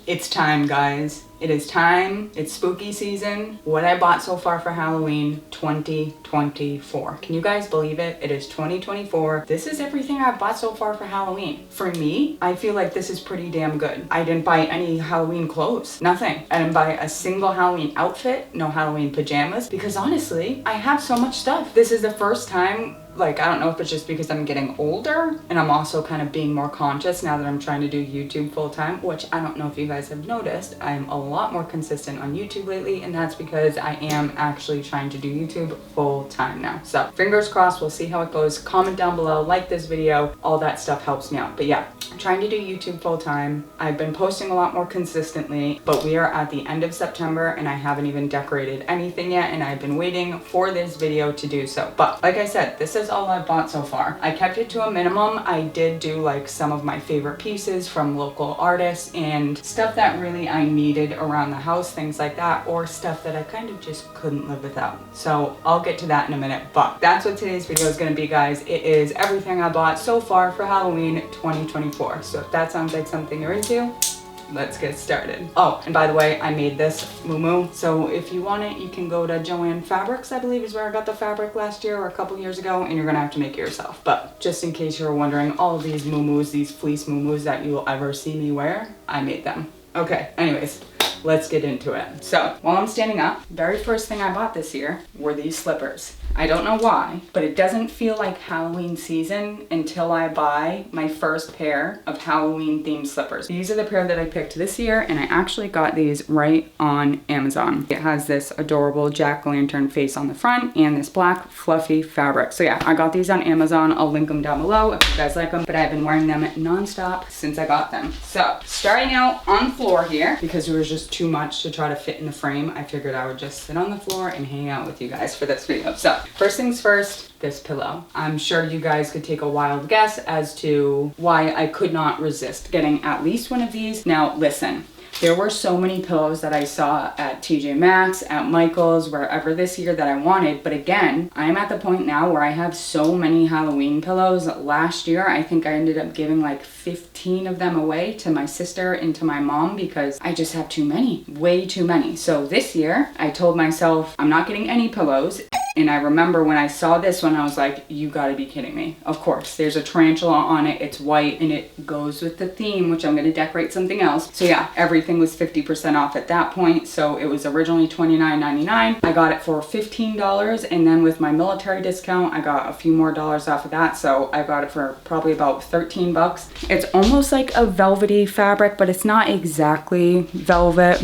It's time, guys. It is time. It's spooky season. What I bought so far for Halloween 2024. Can you guys believe it? It is 2024. This is everything I've bought so far for Halloween. For me, I feel like this is pretty damn good. I didn't buy any Halloween clothes. Nothing. I didn't buy a single Halloween outfit. No Halloween pajamas. Because honestly, I have so much stuff. This is the first time, like, I don't know if it's just because I'm getting older and I'm also kind of being more conscious now that I'm trying to do YouTube full time, which I don't know if you guys have noticed. I'm a lot more consistent on YouTube lately, and that's because I am actually trying to do YouTube full time now. So fingers crossed, we'll see how it goes. Comment down below, like this video, all that stuff helps me out. But yeah, I'm trying to do YouTube full time. I've been posting a lot more consistently, but we are at the end of September and I haven't even decorated anything yet, and I've been waiting for this video to do so. But like I said, this is all I've bought so far. I kept it to a minimum. I did do like some of my favorite pieces from local artists and stuff that really I needed around the house, things like that, or stuff that I kind of just couldn't live without. So I'll get to that in a minute, but that's what today's video is going to be, guys. It is everything I bought so far for Halloween 2024. So if that sounds like something you're into, let's get started. Oh, and by the way, I made this muumuu. So if you want it, you can go to Joann Fabrics, I believe is where I got the fabric last year or a couple years ago, and you're gonna have to make it yourself. But just in case you were wondering, all of these muumuus, these fleece muumuus that you will ever see me wear, I made them. Okay, anyways, let's get into it. So while I'm standing up, very first thing I bought this year were these slippers. I don't know why, but it doesn't feel like Halloween season until I buy my first pair of Halloween themed slippers. These are the pair that I picked this year, and I actually got these right on Amazon. It has this adorable jack-o'-lantern face on the front and this black fluffy fabric. So yeah, I got these on Amazon. I'll link them down below if you guys like them, but I've been wearing them non-stop since I got them. So starting out on the floor here, because it was just too much to try to fit in the frame, I figured I would just sit on the floor and hang out with you guys for this video. So first things first, this pillow. I'm sure you guys could take a wild guess as to why I could not resist getting at least one of these. Now listen, there were so many pillows that I saw at TJ Maxx, at Michael's, wherever this year that I wanted. But again, I'm at the point now where I have so many Halloween pillows. Last year, I think I ended up giving like 15 of them away to my sister and to my mom because I just have too many, way too many. So this year, I told myself I'm not getting any pillows. And I remember when I saw this one, I was like, you gotta be kidding me. Of course, there's a tarantula on it, it's white, and it goes with the theme, which I'm gonna decorate something else. So yeah, everything was 50% off at that point. So it was originally $29.99. I got it for $15, and then with my military discount, I got a few more dollars off of that. So I got it for probably about 13 bucks. It's almost like a velvety fabric, but it's not exactly velvet.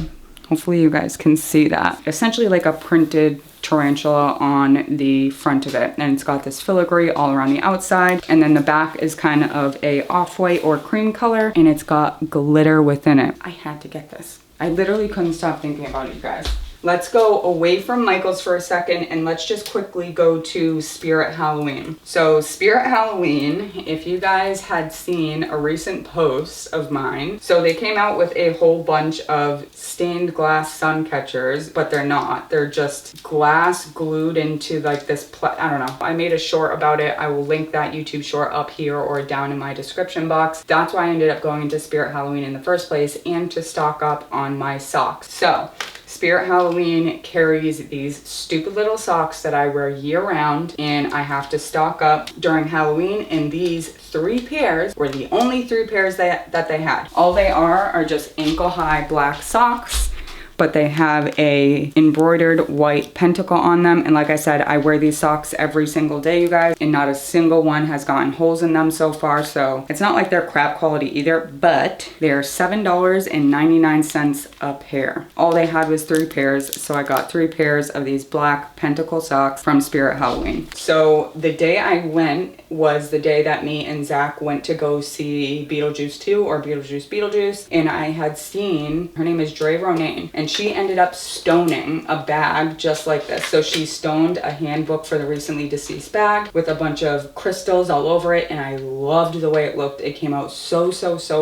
Hopefully you guys can see that. Essentially like a printed tarantula on the front of it, and it's got this filigree all around the outside, and then the back is kind of a off-white or cream color, and it's got glitter within it. I had to get this. I literally couldn't stop thinking about it, you guys. Let's go away from Michael's for a second and let's just quickly go to Spirit Halloween. So Spirit Halloween, if you guys had seen a recent post of mine, so they came out with a whole bunch of stained glass sun catchers, but they're not. They're just glass glued into like this, I don't know. I made a short about it. I will link that YouTube short up here or down in my description box. That's why I ended up going into Spirit Halloween in the first place, and to stock up on my socks. So Spirit Halloween carries these stupid little socks that I wear year round, and I have to stock up during Halloween, and these 3 pairs were the only 3 pairs that they had. All they are just ankle high black socks, but they have a embroidered white pentacle on them. And like I said, I wear these socks every single day, you guys, and not a single one has gotten holes in them so far. So it's not like they're crap quality either, but they're $7.99 a pair. All they had was 3 pairs. So I got 3 pairs of these black pentacle socks from Spirit Halloween. So the day I went was the day that me and Zach went to go see Beetlejuice 2 or Beetlejuice, and I had seen, her name is Dre Ronaine, and she ended up stoning a bag just like this. So she stoned a handbook for the recently deceased bag with a bunch of crystals all over it, and I loved the way it looked. It came out so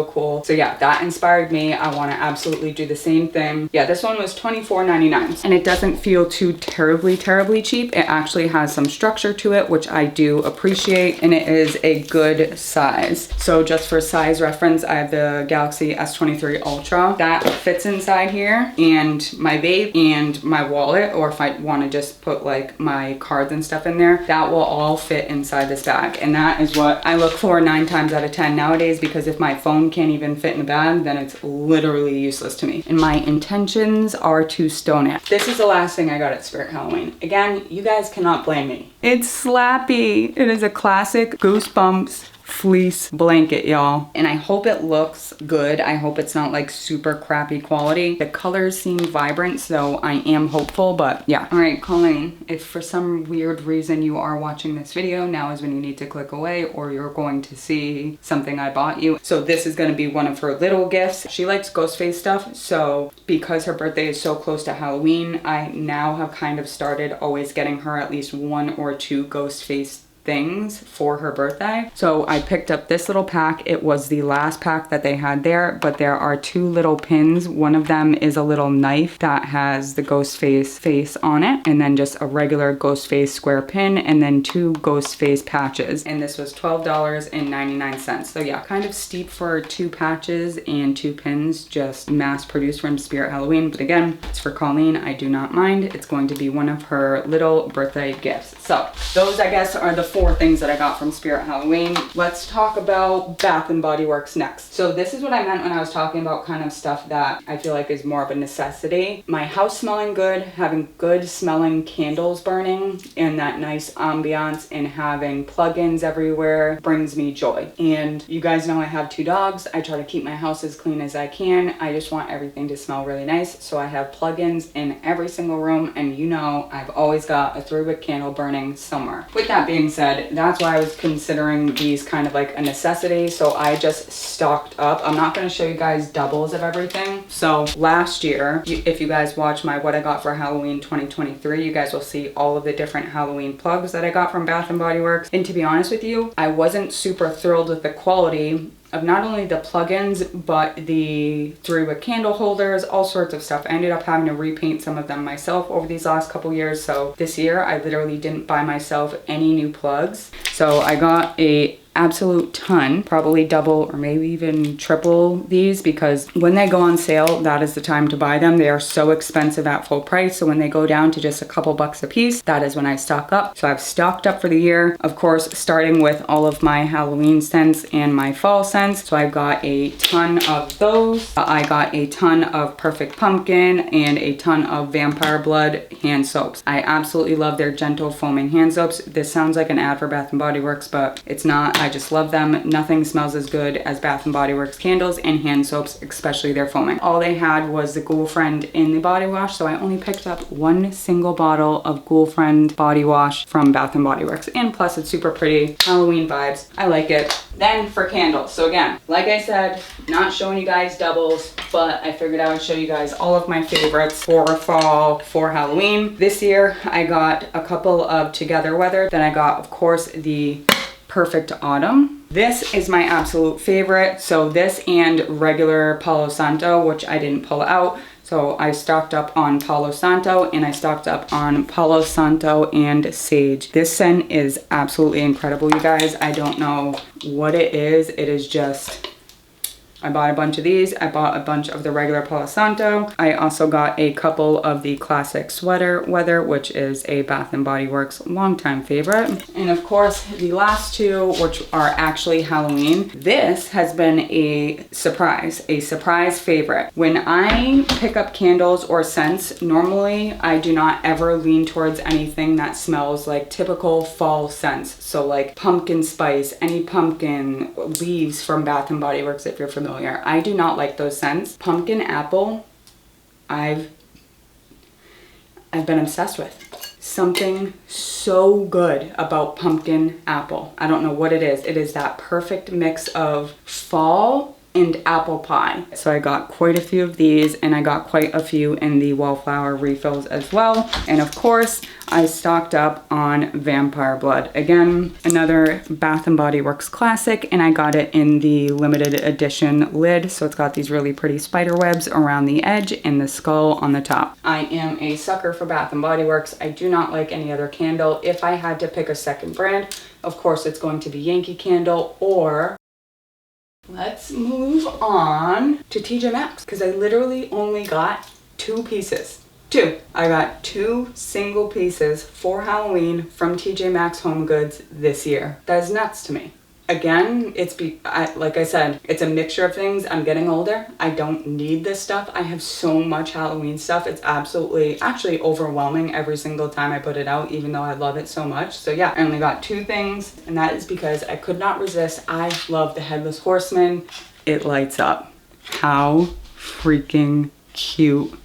cool. So yeah, that inspired me. I want to absolutely do the same thing. Yeah, this one was $24.99, and it doesn't feel too terribly cheap. It actually has some structure to it, which I do appreciate, and it is a good size. So just for size reference, I have the Galaxy S23 Ultra. That fits inside here, and my vape and my wallet, or if I want to just put like my cards and stuff in there, that will all fit inside this bag. And that is what I look for 9 times out of 10 nowadays, because if my phone can't even fit in the bag, then it's literally useless to me. And my intentions are to stone it. This is the last thing I got at Spirit Halloween. Again, you guys cannot blame me. It's slappy. It is a classic Goosebumps fleece blanket, y'all, and I hope it looks good. I hope it's not like super crappy quality. The colors seem vibrant, so I am hopeful, but yeah. All right, Colleen, if for some weird reason you are watching this video, now is when you need to click away, or you're going to see something I bought you. So this is going to be one of her little gifts. She likes Ghostface stuff, so because her birthday is so close to Halloween, I now have kind of started always getting her at least 1 or 2 Ghostface things for her birthday. So I picked up this little pack. It was the last pack that they had there, but there are 2 little pins. One of them is a little knife that has the Ghostface face on it, and then just a regular Ghostface square pin, and then 2 Ghostface patches. And this was $12.99. So yeah, kind of steep for 2 patches and 2 pins, just mass produced from Spirit Halloween. But again, it's for Colleen. I do not mind. It's going to be one of her little birthday gifts. So those, I guess, are the 4 things that I got from Spirit Halloween. Let's talk about Bath and Body Works next. So this is what I meant when I was talking about kind of stuff that I feel like is more of a necessity. My house smelling good, having good smelling candles burning, and that nice ambiance, and having plugins everywhere brings me joy. And you guys know I have 2 dogs. I try to keep my house as clean as I can. I just want everything to smell really nice. So I have plugins in every single room, and you know I've always got a 3-wick candle burning somewhere. With that being said, that's why I was considering these kind of like a necessity. So I just stocked up. I'm not going to show you guys doubles of everything. So last year, if you guys watch my what I got for Halloween 2023, you guys will see all of the different Halloween plugs that I got from Bath and Body Works. And to be honest with you, I wasn't super thrilled with the quality of not only the plugins, but the 3-wick candle holders, all sorts of stuff. I ended up having to repaint some of them myself over these last couple years. So this year I literally didn't buy myself any new plugs. So I got a absolute ton, probably double or maybe even triple these, because when they go on sale, that is the time to buy them. They are so expensive at full price. So when they go down to just a couple bucks a piece, that is when I stock up. So I've stocked up for the year, of course, starting with all of my Halloween scents and my fall scents. So I've got a ton of those. I got a ton of Perfect Pumpkin and a ton of Vampire Blood hand soaps. I absolutely love their gentle foaming hand soaps. This sounds like an ad for Bath and Body Works, but it's not. I just love them. Nothing smells as good as Bath and Body Works candles and hand soaps, especially their foaming. All they had was the Ghoul Friend in the body wash, so I only picked up 1 single bottle of Ghoul Friend body wash from Bath and Body Works. And plus it's super pretty, Halloween vibes. I like it. Then for candles. So again, like I said, not showing you guys doubles, but I figured I would show you guys all of my favorites for fall, for Halloween. This year I got a couple of Together Weather. Then I got, of course, the Perfect Autumn. This is my absolute favorite. So this and regular Palo Santo, which I didn't pull out. So I stocked up on Palo Santo, and I stocked up on Palo Santo and Sage. This scent is absolutely incredible, you guys. I don't know what it is. It is just, I bought a bunch of these. I bought a bunch of the regular Palo Santo. I also got a couple of the classic Sweater Weather, which is a Bath and Body Works longtime favorite. And of course, the last 2, which are actually Halloween. This has been a surprise favorite. When I pick up candles or scents, normally I do not ever lean towards anything that smells like typical fall scents. So like pumpkin spice, any pumpkin, leaves from Bath and Body Works if you're familiar. I do not like those scents. Pumpkin apple, I've been obsessed with. Something so good about pumpkin apple. I don't know what it is. It is that perfect mix of fall and apple pie. So I got quite a few of these, and I got quite a few in the wallflower refills as well. And of course, I stocked up on vampire blood. Again, another Bath & Body Works classic, and I got it in the limited edition lid. So it's got these really pretty spider webs around the edge and the skull on the top. I am a sucker for Bath & Body Works. I do not like any other candle. If I had to pick a second brand, of course it's going to be Yankee Candle, or let's move on to TJ Maxx, because I literally only got 2 pieces. 2. I got 2 single pieces for Halloween from TJ Maxx Home Goods this year. That is nuts to me. Again, like I said, it's a mixture of things. I'm getting older. I don't need this stuff. I have so much Halloween stuff. It's actually overwhelming every single time I put it out, even though I love it so much. So yeah, I only got 2 things, and that is because I could not resist. I love the Headless Horseman. It lights up. How freaking cute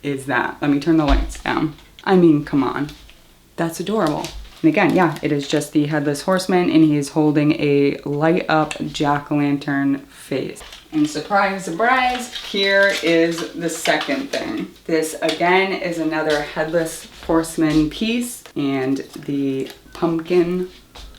is that? Let me turn the lights down. I mean, come on. That's adorable. And again, yeah, it is just the Headless Horseman, and he is holding a light up jack-o'-lantern face. And surprise, surprise, here is the second thing. This again is another Headless Horseman piece, and the pumpkin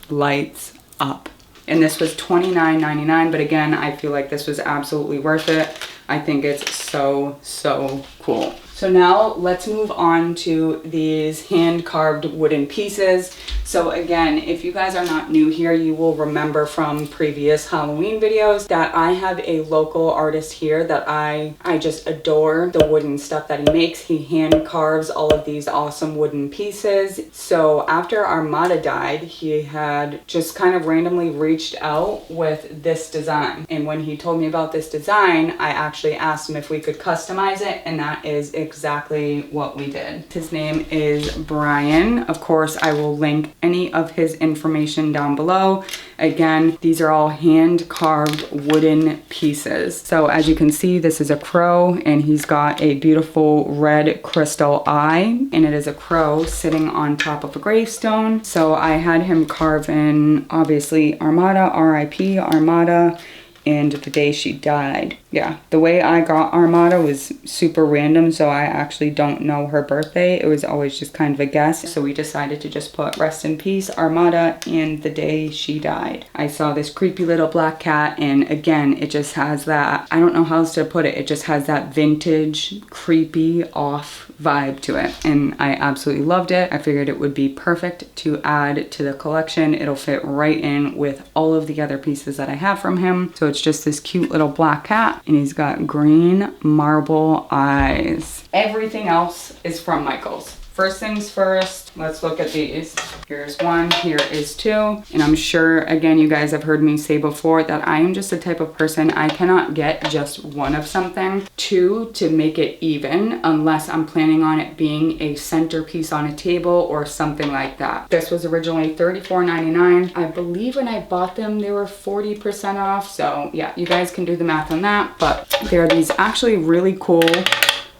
lights up. And this was $29.99, but again, I feel like this was absolutely worth it. I think it's so, so cool. So now let's move on to these hand-carved wooden pieces. So again, if you guys are not new here, you will remember from previous Halloween videos that I have a local artist here that I just adore the wooden stuff that he makes. He hand carves all of these awesome wooden pieces. So after Armada died, he had just kind of randomly reached out with this design. And when he told me about this design, I actually asked him if we could customize it, and that is exactly what we did. His name is Brian. Of course, I will link any of his information down below. Again, these are all hand carved wooden pieces. So as you can see, this is a crow, and he's got a beautiful red crystal eye, and it is a crow sitting on top of a gravestone. So I had him carve in, obviously, Armada, R.I.P. Armada, and the day she died. Yeah, the way I got Armada was super random, so I actually don't know her birthday. It was always just kind of a guess. So we decided to just put rest in peace, Armada, and the day she died. I saw this creepy little black cat, and again, it just has that, I don't know how else to put it, it just has that vintage, creepy, off vibe to it. And I absolutely loved it. I figured it would be perfect to add to the collection. It'll fit right in with all of the other pieces that I have from him. So it's just this cute little black cat, and he's got green marble eyes. Everything else is from Michaels. First things first, let's look at these. Here's 1, here is 2. And I'm sure, again, you guys have heard me say before that I am just the type of person, I cannot get just 1 of something. 2 to make it even, unless I'm planning on it being a centerpiece on a table or something like that. This was originally $34.99. I believe when I bought them, they were 40% off. So yeah, you guys can do the math on that. But there are these actually really cool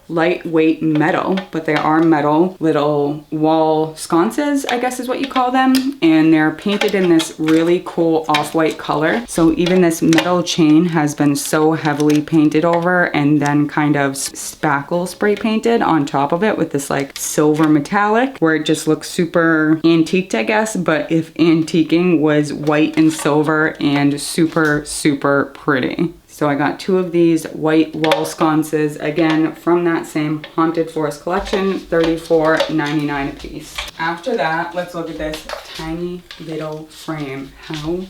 lightweight metal, but they are metal little wall sconces, I guess is what you call them, and they're painted in this really cool off-white color. So even this metal chain has been so heavily painted over and then kind of spackle spray painted on top of it with this like silver metallic, where it just looks super antiqued, I guess, but if antiquing was white and silver and super, super pretty. So I got 2 of these white wall sconces, again, from that same Haunted Forest collection, $34.99 a piece. After that, let's look at this tiny little frame. How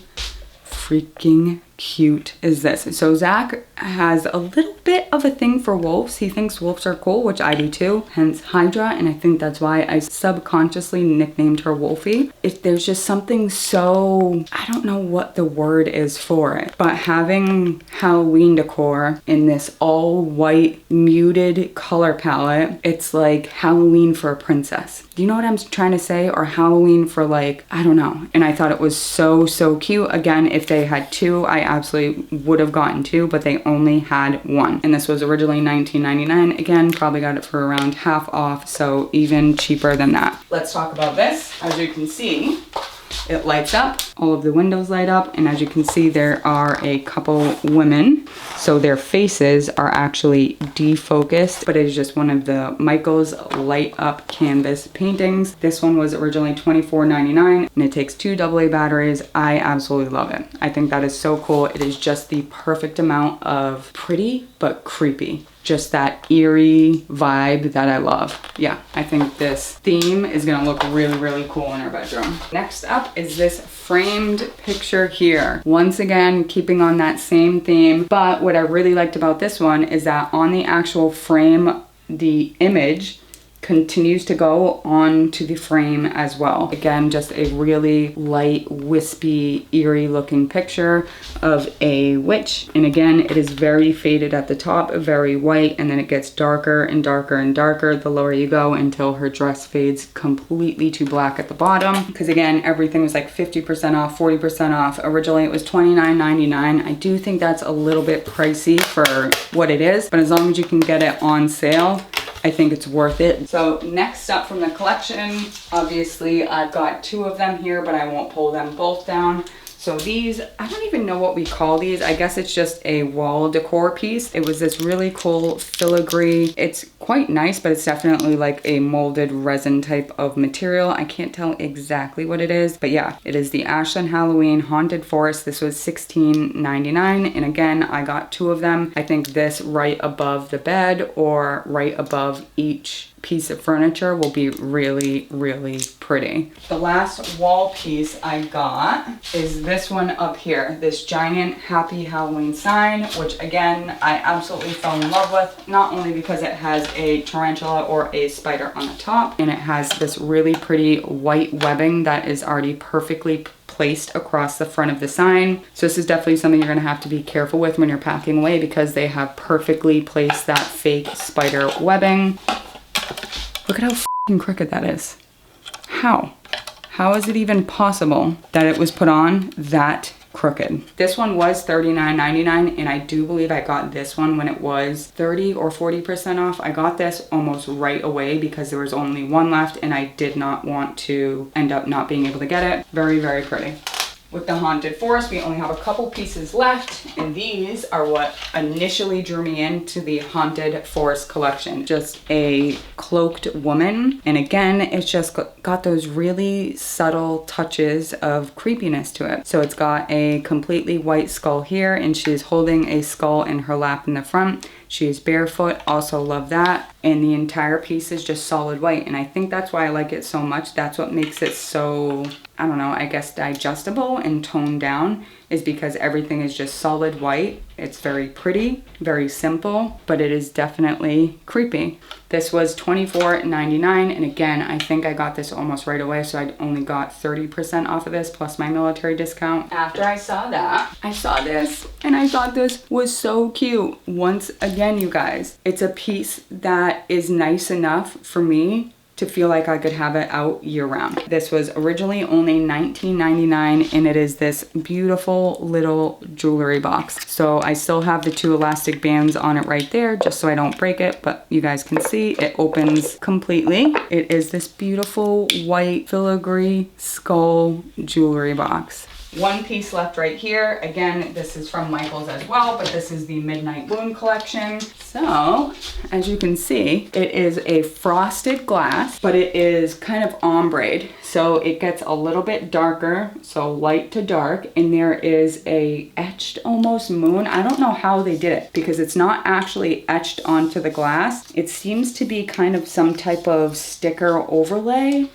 freaking cute is this? So Zach has a little bit of a thing for wolves. He thinks wolves are cool, which I do too, hence Hydra, and I think that's why I subconsciously nicknamed her Wolfie. If there's just something so, I don't know what the word is for it, but having Halloween decor in this all white muted color palette, it's like Halloween for a princess. Do you know what I'm trying to say? Or Halloween for like, I don't know. And I thought it was so, so cute. Again, if they had 2, I absolutely would have gotten 2, but they only had 1. And this was originally $19.99. Again, probably got it for around half off, so even cheaper than that. Let's talk about this. As you can see, It lights up, all of the windows light up, and as you can see, there are a couple women. So their faces are actually defocused, but it is just one of the Michaels light up canvas paintings. This one was originally $24.99 and it takes 2 AA batteries. I absolutely love it. I think that is so cool. It is just the perfect amount of pretty but creepy. Just that eerie vibe that I love. Yeah, I think this theme is gonna look really, really cool in our bedroom. Next up is this framed picture here. Once again, keeping on that same theme, but what I really liked about this one is that on the actual frame, the image continues to go onto the frame as well. Again, just a really light, wispy, eerie looking picture of a witch. And again, it is very faded at the top, very white, and then it gets darker and darker and darker the lower you go until her dress fades completely to black at the bottom. Because again, everything was like 50% off, 40% off. Originally it was $29.99. I do think that's a little bit pricey for what it is, but as long as you can get it on sale, I think it's worth it. So next up from the collection, obviously I've got 2 of them here, but I won't pull them both down. So these, I don't even know what we call these. I guess it's just a wall decor piece. It was this really cool filigree. It's quite nice, but it's definitely like a molded resin type of material. I can't tell exactly what it is, but yeah, it is the Ashland Halloween Haunted Forest. This was $16.99. And again, I got 2 of them. I think this right above the bed or right above each piece of furniture will be really, really pretty. The last wall piece I got is this one up here, this giant Happy Halloween sign, which again, I absolutely fell in love with, not only because it has a tarantula or a spider on the top, and it has this really pretty white webbing that is already perfectly placed across the front of the sign. So this is definitely something you're gonna have to be careful with when you're packing away because they have perfectly placed that fake spider webbing. Look at how f***ing crooked that is. How? How is it even possible that it was put on that crooked? This one was $39.99 and I do believe I got this one when it was 30 or 40% off. I got this almost right away because there was only one left and I did not want to end up not being able to get it. Very, very pretty. With the Haunted Forest, we only have a couple pieces left, and these are what initially drew me into the Haunted Forest collection. Just a cloaked woman, and again, it's just got those really subtle touches of creepiness to it. So it's got a completely white skull here, and she's holding a skull in her lap in the front. She is barefoot, also love that. And the entire piece is just solid white. And I think that's why I like it so much. That's what makes it so, I don't know, I guess digestible and toned down, is because everything is just solid white. It's very pretty, very simple, but it is definitely creepy. This was $24.99, and again, I think I got this almost right away, so I only got 30% off of this plus my military discount. After I saw that, I saw this, and I thought this was so cute. Once again, you guys, it's a piece that is nice enough for me to feel like I could have it out year round. This was originally only $19.99 and it is this beautiful little jewelry box. So I still have the 2 elastic bands on it right there just so I don't break it, but you guys can see it opens completely. It is this beautiful white filigree skull jewelry box. One piece left right here. Again, this is from Michaels as well, but this is the Midnight Moon collection. So, as you can see, it is a frosted glass, but it is kind of ombre. So it gets a little bit darker, so light to dark, and there is a etched almost moon. I don't know how they did it because it's not actually etched onto the glass. It seems to be kind of some type of sticker overlay,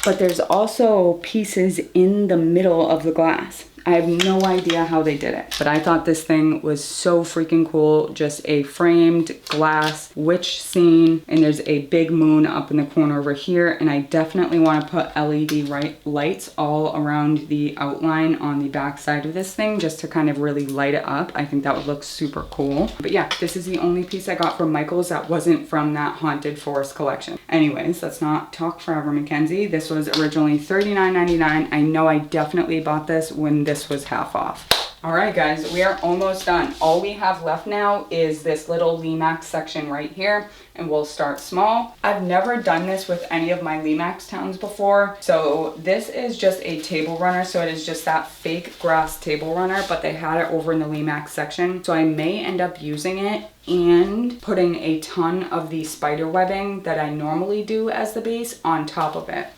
but there's also pieces in the middle of the glass. I have no idea how they did it, but I thought this thing was so freaking cool. Just a framed glass witch scene, and there's a big moon up in the corner over here, and I definitely want to put LED lights all around the outline on the back side of this thing just to kind of really light it up. I think that would look super cool. But yeah, this is the only piece I got from Michaels that wasn't from that Haunted Forest collection. Anyways, let's not talk forever, Mackenzie. This was originally $39.99. I know I definitely bought this when this was half off. All right, guys, we are almost done. All we have left now is this little Lemax section right here, and we'll start small. I've never done this with any of my Lemax towns before. So this is just a table runner. So it is just that fake grass table runner, but they had it over in the Lemax section. So I may end up using it and putting a ton of the spider webbing that I normally do as the base on top of it.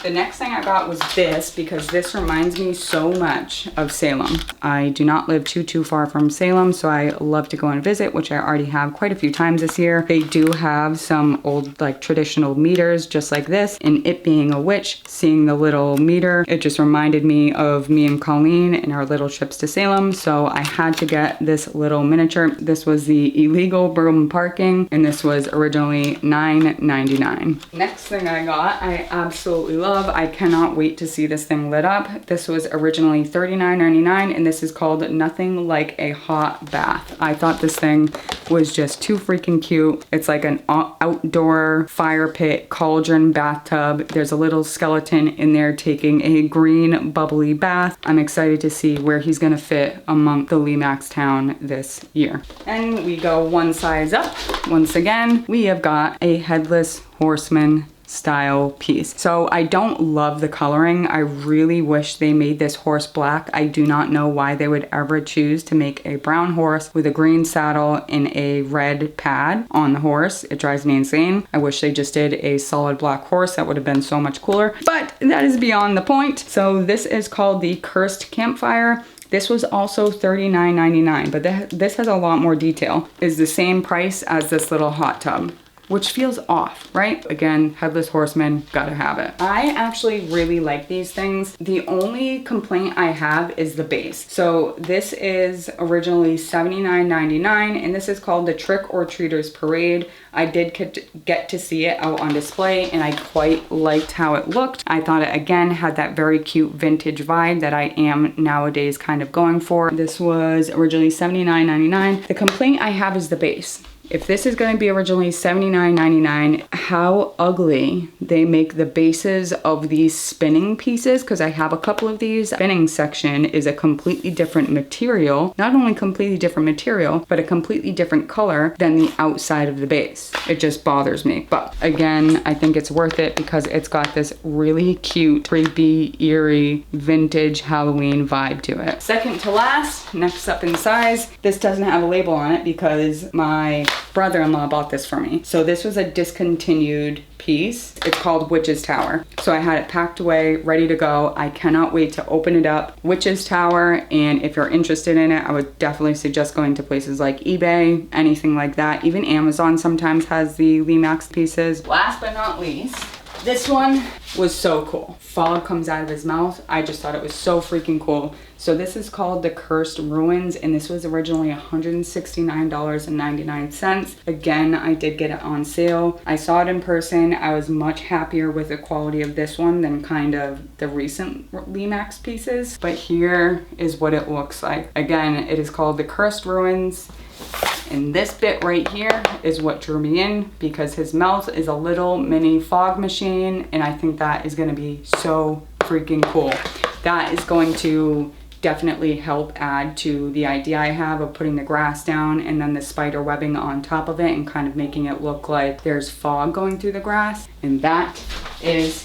The next thing I got was this, because this reminds me so much of Salem. I do not live too far from Salem, so I love to go and visit, which I already have quite a few times this year. They do have some old, like, traditional meters just like this, and it being a witch, seeing the little meter, it just reminded me of me and Colleen and our little trips to Salem, so I had to get this little miniature. This was the illegal broom parking, and this was originally $9.99. Next thing I got, I absolutely love. I cannot wait to see this thing lit up. This was originally $39.99, and this is called Nothing Like a Hot Bath. I thought this thing was just too freaking cute. It's like an outdoor fire pit cauldron bathtub. There's a little skeleton in there taking a green bubbly bath. I'm excited to see where he's gonna fit among the Lemax town this year. And we go one size up. Once again, we have got a Headless Horseman style piece. So I don't love the coloring. I really wish they made this horse black. I do not know why they would ever choose to make a brown horse with a green saddle and a red pad on the horse. It drives me insane. I wish they just did a solid black horse. That would have been so much cooler, but that is beyond the point. So this is called the Cursed Campfire. This was also $39.99, but this has a lot more detail. It's the same price as this little hot tub, which feels off, right? Again, Headless Horseman, gotta have it. I actually really like these things. The only complaint I have is the base. So this is originally $79.99, and this is called the Trick or Treaters Parade. I did get to see it out on display, and I quite liked how it looked. I thought it, again, had that very cute vintage vibe that I am nowadays kind of going for. This was originally $79.99. The complaint I have is the base. If this is going to be originally $79.99, how ugly they make the bases of these spinning pieces, because I have a couple of these. Spinning section is a completely different material, not only completely different material, but a completely different color than the outside of the base. It just bothers me. But again, I think it's worth it because it's got this really cute, creepy, eerie, vintage Halloween vibe to it. Second to last, next up in size, this doesn't have a label on it because my brother-in-law bought this for me. So this was a discontinued piece. It's called Witch's Tower. So I had it packed away, ready to go. I cannot wait to open it up. Witch's Tower, and if you're interested in it, I would definitely suggest going to places like eBay, anything like that. Even Amazon sometimes has the Lemax pieces. Last but not least, this one was so cool. Fog comes out of his mouth. I just thought it was so freaking cool. So this is called the Cursed Ruins, and this was originally $169.99. Again, I did get it on sale. I saw it in person. I was much happier with the quality of this one than kind of the recent Lemax pieces. But here is what it looks like. Again, it is called the Cursed Ruins. And this bit right here is what drew me in, because his mouth is a little mini fog machine, and I think that is going to be so freaking cool. That is going to definitely help add to the idea I have of putting the grass down and then the spider webbing on top of it and kind of making it look like there's fog going through the grass. And that is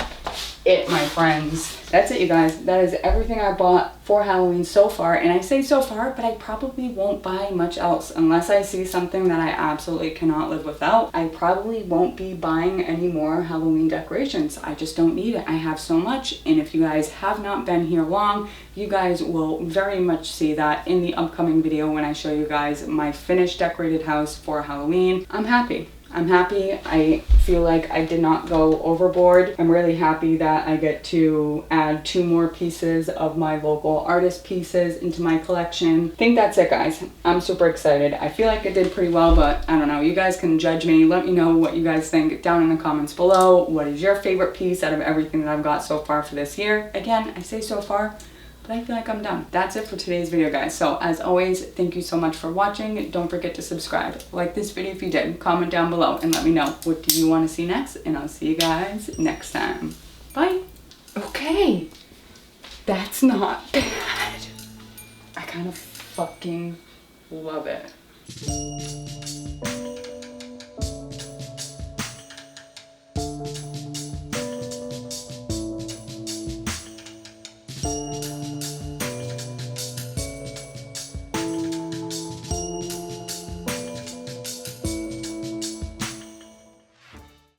it, my friends. That's it, you guys. That is everything I bought for Halloween so far. And I say so far, but I probably won't buy much else unless I see something that I absolutely cannot live without. I probably won't be buying any more Halloween decorations. I just don't need it. I have so much. And if you guys have not been here long, you guys will very much see that in the upcoming video when I show you guys my finished decorated house for Halloween. I'm happy. I'm happy. I feel like I did not go overboard. I'm really happy that I get to add 2 more pieces of my local artist pieces into my collection. I think that's it, guys. I'm super excited. I feel like I did pretty well, but I don't know. You guys can judge me. Let me know what you guys think down in the comments below. What is your favorite piece out of everything that I've got so far for this year? Again, I say so far, but I feel like I'm done. That's it for today's video, guys. So as always, thank you so much for watching. Don't forget to subscribe. Like this video if you did. Comment down below and let me know what do you want to see next, and I'll see you guys next time. Bye. Okay. That's not bad. I kind of fucking love it.